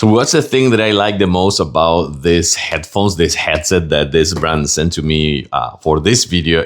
So what's the thing that I like the most about these headphones, this headset that this brand sent to me for this video?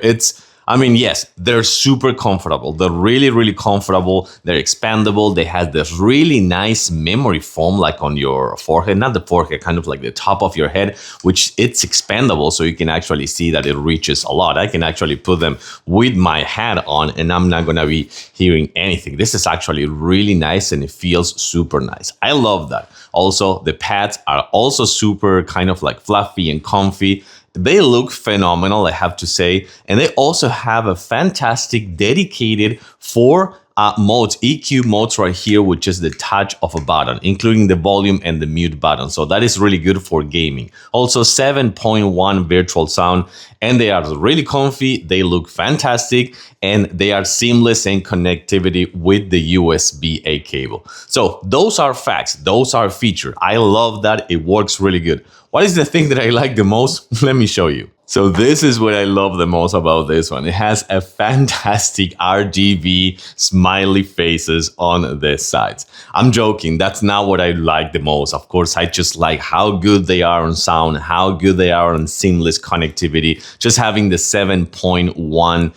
I mean, yes, they're super comfortable. They're really, really comfortable. They're expandable. They have this really nice memory foam like on your forehead, not the forehead, kind of like the top of your head, which it's expandable. So you can actually see that it reaches a lot. I can actually put them with my hat on and I'm not going to be hearing anything. This is actually really nice and it feels super nice. I love that. Also, the pads are also super kind of like fluffy and comfy. They look phenomenal, I have to say. And they also have a fantastic dedicated 4 modes, EQ modes right here, which is the touch of a button, including the volume and the mute button. So that is really good for gaming. Also 7.1 virtual sound, and they are really comfy. They look fantastic, and they are seamless in connectivity with the USB-A cable. So those are facts. Those are features. I love that. It works really good. What is the thing that I like the most? Let me show you. So this is what I love the most about this one. It has a fantastic RGB smiley faces on the sides. I'm joking. That's not what I like the most. Of course, I just like how good they are on sound, how good they are on seamless connectivity. Just having the 7.1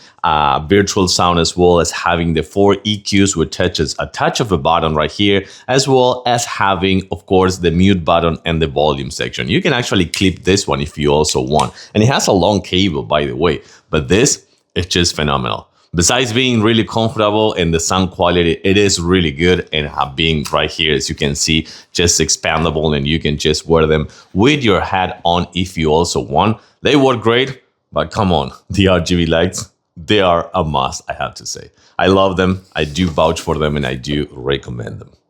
virtual sound, as well as having the 4 EQs, which touches a touch of a button right here, as well as having, of course, the mute button and the volume section. You can actually clip this one if you also want. And it has a long cable, by the way, but this is just phenomenal. Besides being really comfortable and the sound quality, it is really good, and being right here, as you can see, just expandable, and you can just wear them with your hat on if you also want. They work great, but come on, the RGB lights, they are a must, I have to say. I love them, I do vouch for them, and I do recommend them.